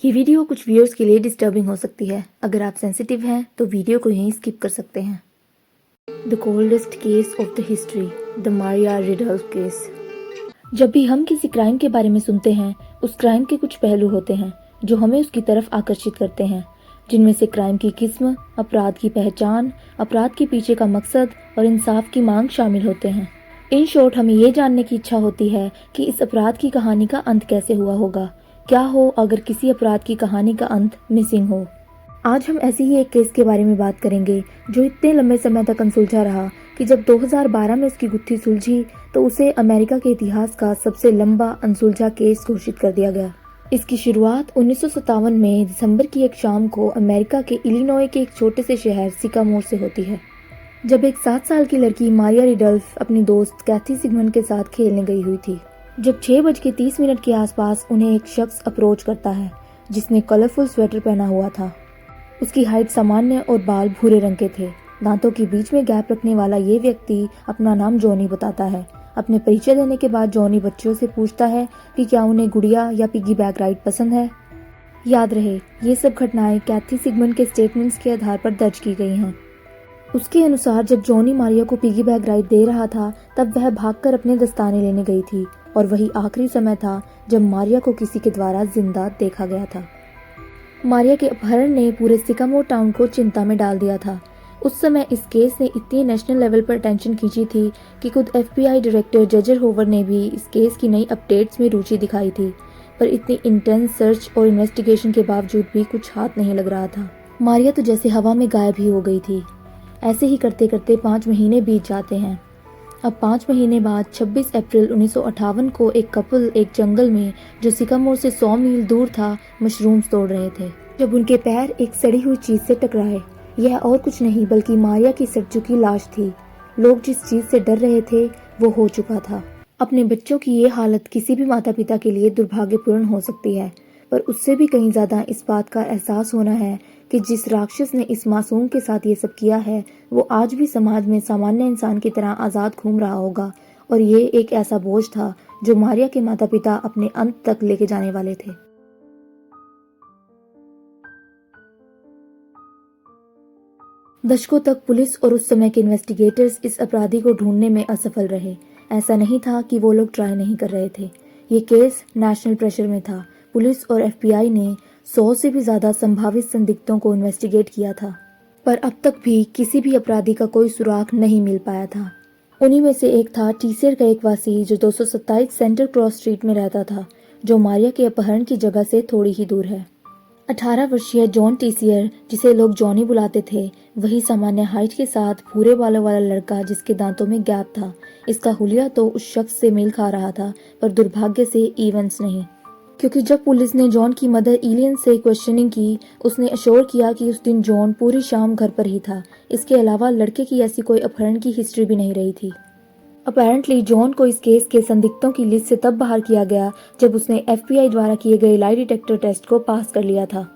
ये वीडियो कुछ व्यूअर्स के लिए डिस्टर्बिंग हो सकती है। अगर आप सेंसिटिव हैं तो वीडियो को यहीं स्किप कर सकते हैं। The coldest case of the history, the Maria Ridulph case. जब भी हम किसी क्राइम के बारे में सुनते हैं, उस क्राइम के कुछ पहलू होते हैं जो हमें उसकी तरफ आकर्षित करते हैं, जिनमें से क्राइम की किस्म, अपराध की पहचान, अपराध के पीछे का मकसद और इंसाफ की मांग शामिल होते हैं। इन शॉर्ट, हमें ये जानने की इच्छा होती है कि इस अपराध की कहानी का अंत कैसे हुआ होगा, क्या हो अगर किसी अपराध की कहानी का अंत मिसिंग हो। आज हम ऐसे ही एक केस के बारे में बात करेंगे जो इतने लंबे समय तक अनसुलझा रहा कि जब 2012 में उसकी गुत्थी सुलझी तो उसे अमेरिका के इतिहास का सबसे लंबा अनसुलझा केस घोषित कर दिया गया। इसकी शुरुआत 1957 में दिसंबर की एक शाम को अमेरिका के इलिनॉय के एक छोटे से शहर सिकामोर से होती है, जब एक 7 साल की लड़की मारिया रिडल्फ अपनी दोस्त कैथी सिगमंड के साथ खेलने गई हुई थी। जब 6:30 के आसपास उन्हें एक शख्स अप्रोच करता है जिसने कलरफुल स्वेटर पहना हुआ था। उसकी हाइट सामान्य और बाल भूरे रंग के थे। दांतों के बीच में गैप रखने वाला ये व्यक्ति अपना नाम जॉनी बताता है। अपने परिचय देने के बाद जॉनी बच्चों से पूछता है कि क्या उन्हें गुड़िया या पिगी बैक राइड पसंद है। याद रहे, ये सब घटनाएं कैथी सिगमंड के स्टेटमेंट्स के आधार पर दर्ज की गई हैं। उसके अनुसार जब जॉनी मारिया को पिगी बैक राइड दे रहा था तब वह भागकर अपने दस्ताने लेने गई थी और वही आखिरी समय था जब मारिया को किसी के द्वारा जिंदा देखा गया था। मारिया के अपहरण ने पूरे सिकामोर टाउन को चिंता में डाल दिया था। उस समय इस केस ने इतनी नेशनल लेवल पर अटेंशन खींची थी कि खुद FBI डायरेक्टर जजर होवर ने भी इस केस की नई अपडेट्स में रुचि दिखाई थी, पर इतनी इंटेंस सर्च और इन्वेस्टिगेशन के बावजूद भी कुछ हाथ नहीं लग रहा था। मारिया तो जैसे हवा में गायब ही हो गई थी। ऐसे ही करते करते 5 महीने बीत जाते हैं। अब 5 महीने बाद 26 अप्रैल 1958 को एक कपल एक जंगल में जो सिकामोर से 100 मील दूर था मशरूम्स तोड़ रहे थे, जब उनके पैर एक सड़ी हुई चीज से टकराए। यह और कुछ नहीं बल्कि मारिया की सड़ चुकी लाश थी। लोग जिस चीज से डर रहे थे वो हो चुका था। अपने बच्चों की ये हालत किसी भी माता पिता के लिए दुर्भाग्यपूर्ण हो सकती है, पर उससे भी कहीं ज्यादा इस बात का एहसास होना है कि जिस राक्षस ने इस मासूम के साथ ये सब किया है वो आज भी समाज में सामान्य इंसान की तरह आजाद घूम रहा होगा, और ये एक ऐसा बोझ था जो मारिया के माता पिता अपने अंत तक लेके जाने वाले थे। दशकों तक पुलिस और उस समय के इन्वेस्टिगेटर्स इस अपराधी को ढूंढने में असफल रहे। ऐसा नहीं था कि वो लोग ट्राई नहीं कर रहे थे। ये केस नेशनल प्रेशर में था। पुलिस और FBI ने 100 से भी ज्यादा संभावित संदिग्धों को इन्वेस्टिगेट किया था, पर अब तक भी किसी भी अपराधी का कोई सुराग नहीं मिल पाया था। उन्हीं में से एक था टीसियर का एक वासी जो 227 सेंटर क्रॉस स्ट्रीट में रहता था, जो मारिया के अपहरण की जगह से थोड़ी ही दूर है। 18 वर्षीय जॉन टीसियर, जिसे लोग जॉनी बुलाते थे, वही सामान्य हाइट के साथ भूरे बालों वाला लड़का जिसके दांतों में गैप था। इसका हुलिया तो उस शख्स से मेल खा रहा था, पर दुर्भाग्य से इवेंट्स नहीं, क्योंकि जब पुलिस ने जॉन की मदर इलियन से क्वेश्चनिंग की, उसने अश्योर किया कि उस दिन जॉन पूरी शाम घर पर ही था। इसके अलावा लड़के की ऐसी कोई अपहरण की हिस्ट्री भी नहीं रही थी। अपेरेंटली जॉन को इस केस के संदिग्धों की लिस्ट से तब बाहर किया गया जब उसने FBI द्वारा किए गए लाई डिटेक्टर टेस्ट को पास कर लिया था,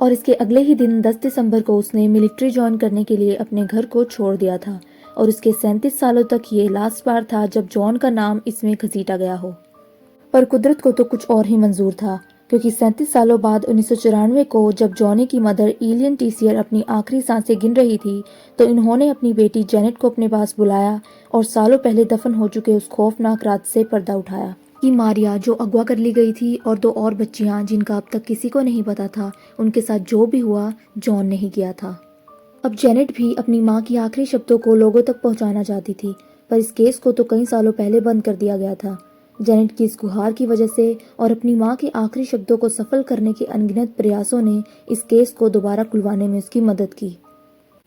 और इसके अगले ही दिन 10 दिसंबर को उसने मिलिट्री ज्वाइन करने के लिए अपने घर को छोड़ दिया था, और उसके 37 सालों तक ये लास्ट बार था जब जॉन का नाम इसमें घसीटा गया हो। पर कुदरत को तो कुछ और ही मंजूर था, क्योंकि 37 सालों बाद 1994 को जब जॉनी की मदर इलियन टीसियर अपनी आखिरी सांसें गिन रही थी, तो इन्होंने अपनी बेटी जेनेट को अपने पास बुलाया और सालों पहले दफन हो चुके उस खौफनाक रात से पर्दा उठाया कि मारिया जो अगवा कर ली गई थी और 2 और बच्चियां जिनका अब तक किसी को नहीं पता था, उनके साथ जो भी हुआ जॉन ने ही किया था। अब जेनेट भी अपनी माँ की आखिरी शब्दों को लोगों तक पहुँचाना चाहती थी, पर इस केस को तो कई सालों पहले बंद कर दिया गया था। जेनेट की इस गुहार की वजह से और अपनी माँ के आखिरी शब्दों को सफल करने के अनगिनत प्रयासों ने इस केस को दोबारा खुलवाने में उसकी मदद की।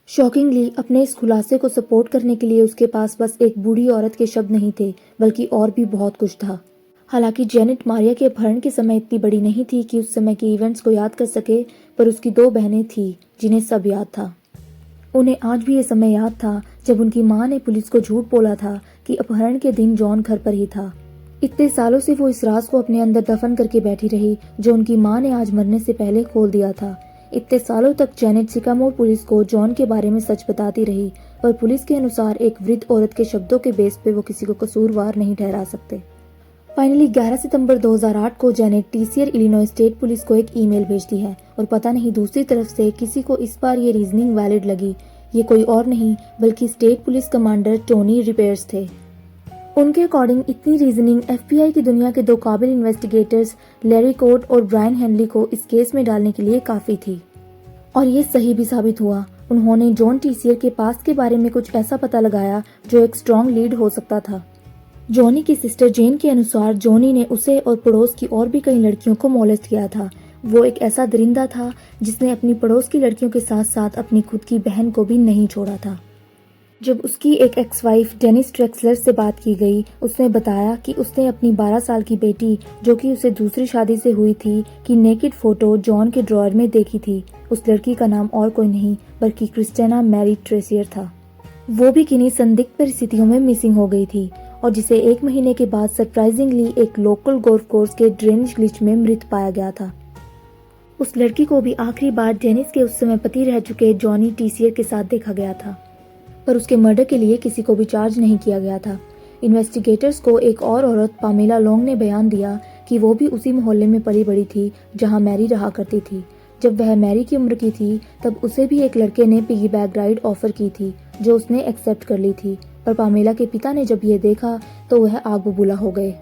शॉकिंगली, अपने इस खुलासे को सपोर्ट करने के लिए उसके पास बस एक बूढ़ी औरत के शब्द नहीं थे, बल्कि और भी बहुत कुछ था। हालांकि जेनेट मारिया के अपहरण के समय इतनी बड़ी नहीं थी कि उस समय के इवेंट्स को याद कर सके, पर उसकी 2 बहनें थी जिन्हें सब याद था। उन्हें आज भी ये समय याद था जब उनकी माँ ने पुलिस को झूठ बोला था कि अपहरण के दिन जॉन घर पर ही था। इतने सालों से वो इस राज को अपने अंदर दफन करके बैठी रही जो उनकी माँ ने आज मरने से पहले खोल दिया था। इतने सालों तक जेनेट सिकामोर पुलिस को जॉन के बारे में सच बताती रही, पर पुलिस के अनुसार एक वृद्ध औरत के शब्दों के बेस पे वो किसी को कसूरवार नहीं ठहरा सकते। फाइनली 11 सितंबर 2008 को जेनेट टीसीयर इलिनॉय स्टेट पुलिस को एक ईमेल भेजती है और पता नहीं दूसरी तरफ से किसी को इस बार ये रीजनिंग वैलिड लगी। ये कोई और नहीं बल्कि state police commander Tony repairs थे। उनके अकॉर्डिंग इतनी रीजनिंग एफबीआई की दुनिया के दो काबिल इन्वेस्टिगेटर्स लैरी कोड और ब्रायन हेनली को इस केस में डालने के लिए काफी थी। और ये सही भी साबित हुआ। उन्होंने जॉन टीसीयर के पास्ट के बारे में कुछ ऐसा पता लगाया जो एक स्ट्रॉन्ग लीड हो सकता था। जॉनी की सिस्टर जेन के अनुसार जॉनी ने उसे और पड़ोस की और भी कई लड़कियों को मोलेस्ट किया था। वो एक ऐसा दरिंदा था जिसने अपनी पड़ोस की लड़कियों के साथ साथ अपनी खुद की बहन को भी नहीं छोड़ा था। जब उसकी एक एक्स वाइफ डेनिस ट्रेक्सलर से बात की गई, उसने बताया कि उसने अपनी 12 साल की बेटी, जो कि उसे दूसरी शादी से हुई थी, की नेकेड फोटो जॉन के ड्रॉअर में देखी थी। उस लड़की का नाम और कोई नहीं बल्कि क्रिस्टिना मैरी ट्रेसियर था। वो भी किन्हीं संदिग्ध परिस्थितियों में मिसिंग हो गई थी और जिसे 1 महीने के बाद सरप्राइजिंगली एक लोकल गोल्फ कोर्स के ड्रेनेज ग्लिच में मृत पाया गया था। उस लड़की को भी आखिरी बार डेनिस के उस समय पति रह चुके जॉनी टीसीयर के साथ देखा गया था, पर उसके मर्डर के लिए किसी को भी चार्ज नहीं किया गया था। इन्वेस्टिगेटर्स को एक और औरत पामेला लॉन्ग ने बयान दिया कि वो भी उसी मोहल्ले में पली बड़ी थी जहां मैरी रहा करती थी। जब वह मैरी की उम्र की थी तब उसे भी एक लड़के ने पिगी बैग राइड ऑफर की थी जो उसने एक्सेप्ट कर ली थी, पर पामेला के पिता ने जब ये देखा तो वह आग बबूला हो गए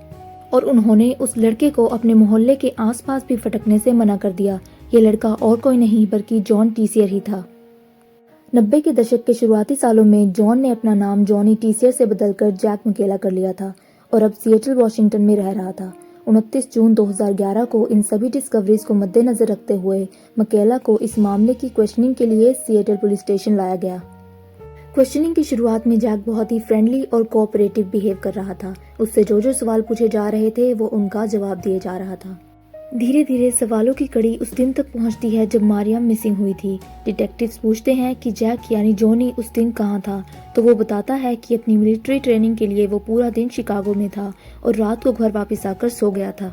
और उन्होंने उस लड़के को अपने मोहल्ले के आसपास भी फटकने से मना कर दिया। ये लड़का और कोई नहीं बल्कि जॉन टीसीयर ही था। 90 के दशक के शुरुआती सालों में जॉन ने अपना नाम जॉनी टीसीयर से बदलकर जैक मकेला कर लिया था और अब सिएटल वॉशिंगटन में रह रहा था। 29 जून 2011 को इन सभी डिस्कवरीज को मद्देनजर रखते हुए मकेला को इस मामले की क्वेश्चनिंग के लिए सिएटल पुलिस स्टेशन लाया गया। क्वेश्चनिंग की शुरुआत में जैक बहुत ही फ्रेंडली और कोऑपरेटिव बिहेव कर रहा था। उससे जो जो सवाल पूछे जा रहे थे वो उनका जवाब दिए जा रहा था। धीरे धीरे सवालों की कड़ी उस दिन तक पहुंचती है जब मारियम मिसिंग हुई थी। डिटेक्टिव्स पूछते हैं कि जैक यानी जॉनी उस दिन कहाँ था, तो वो बताता है कि अपनी मिलिट्री ट्रेनिंग के लिए वो पूरा दिन शिकागो में था और रात को घर वापस आकर सो गया था।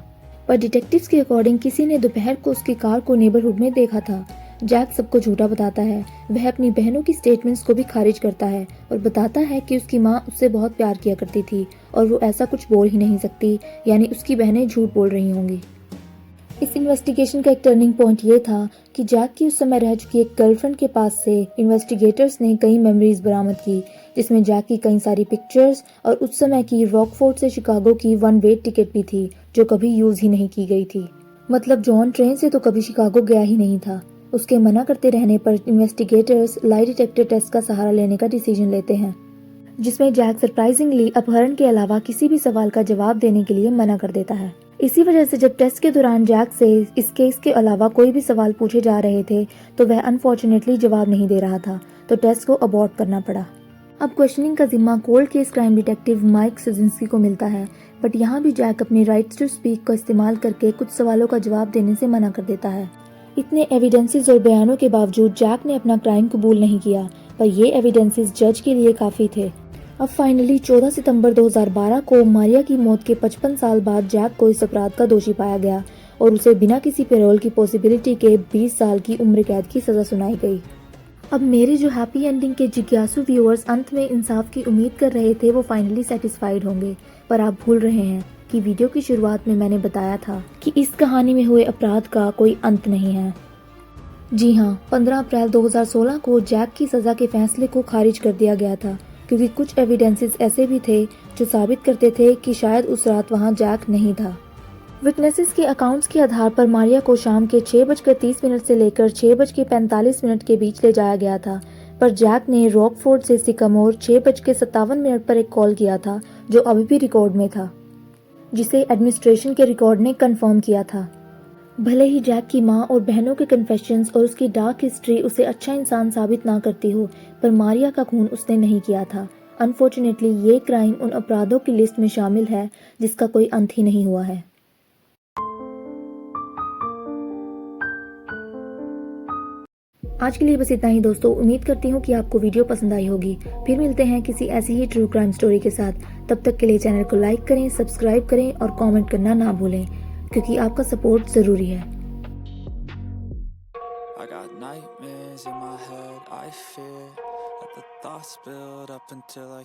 पर डिटेक्टिव्स के अकॉर्डिंग किसी ने दोपहर को उसकी कार को नेबरहुड में देखा था। जैक सबको झूठा बताता है। वह अपनी बहनों की स्टेटमेंट्स को भी खारिज करता है और बताता है कि उसकी माँ उससे बहुत प्यार किया करती थी और वो ऐसा कुछ बोल ही नहीं सकती, यानी उसकी बहनें झूठ बोल रही होंगी। इस इन्वेस्टिगेशन का एक टर्निंग पॉइंट ये था कि जैक की उस समय रह चुकी एक गर्लफ्रेंड के पास से इन्वेस्टिगेटर्स ने कई मेमोरीज बरामद की, जिसमें जैक की कई सारी पिक्चर्स और उस समय की रॉकफोर्ड से शिकागो की 1 वे टिकट भी थी जो कभी यूज ही नहीं की गई थी। मतलब जॉन ट्रेन से तो कभी शिकागो गया ही नहीं था। उसके मना करते रहने पर इन्वेस्टिगेटर्स लाई डिटेक्टर टेस्ट का सहारा लेने का डिसीजन लेते हैं, जिसमें जैक सरप्राइजिंगली अपहरण के अलावा किसी भी सवाल का जवाब देने के लिए मना कर देता है। इसी वजह से जब टेस्ट के दौरान जैक से इस केस के अलावा कोई भी सवाल पूछे जा रहे थे तो वह अनफॉर्चुनेटली जवाब नहीं दे रहा था, तो टेस्ट को अबॉर्ट करना पड़ा। अब क्वेश्चनिंग का जिम्मा cold case crime detective Mike Ciesynski को मिलता है, बट यहाँ भी जैक अपनी राइट्स टू स्पीक का इस्तेमाल करके कुछ सवालों का जवाब देने से मना कर देता है। इतने एविडेंसेस और बयानों के बावजूद जैक ने अपना क्राइम कबूल नहीं किया, पर ये एविडेंसेस जज के लिए काफी थे। अब फाइनली 14 सितंबर 2012 को मारिया की मौत के 55 साल बाद जैक को इस अपराध का दोषी पाया गया और उसे बिना किसी पेरोल की पॉसिबिलिटी के 20 साल की उम्र कैद की सजा सुनाई गई। अब मेरे जो हैप्पी एंडिंग के जिज्ञासु व्यूअर्स अंत में इंसाफ की उम्मीद कर रहे थे वो फाइनली सेटिस्फाइड होंगे, पर आप भूल रहे हैं कि वीडियो की शुरुआत में मैंने बताया था कि इस कहानी में हुए अपराध का कोई अंत नहीं है। जी हाँ, 15 अप्रैल 2016 को जैक की सजा के फैसले को खारिज कर दिया गया था, क्योंकि कुछ एविडेंसेस ऐसे भी थे जो साबित करते थे कि शायद उस रात वहां जैक नहीं था। विटनेसेस के अकाउंट्स के आधार पर मारिया को शाम के 6:30 से लेकर 6:45 के बीच ले जाया गया था, पर जैक ने रॉकफोर्ड से सिकामोर 6:57 पर एक कॉल किया था जो अभी भी रिकॉर्ड में था, जिसे एडमिनिस्ट्रेशन के रिकॉर्ड ने कंफर्म किया था। भले ही जैक की माँ और बहनों के कन्फेशंस और उसकी डार्क हिस्ट्री उसे अच्छा इंसान साबित ना करती हो, पर मारिया का खून उसने नहीं किया था। अनफॉर्चुनेटली ये क्राइम उन अपराधों की लिस्ट में शामिल है जिसका कोई अंत ही नहीं हुआ है। आज के लिए बस इतना ही दोस्तों। उम्मीद करती हूँ कि आपको वीडियो पसंद आई होगी। फिर मिलते हैं किसी ऐसी ही ट्रू क्राइम स्टोरी के साथ। तब तक के लिए चैनल को लाइक करें, सब्सक्राइब करें और कमेंट करना ना भूलें, क्योंकि आपका सपोर्ट जरूरी है। I got nightmares in my head, I fear that the thoughts build up until I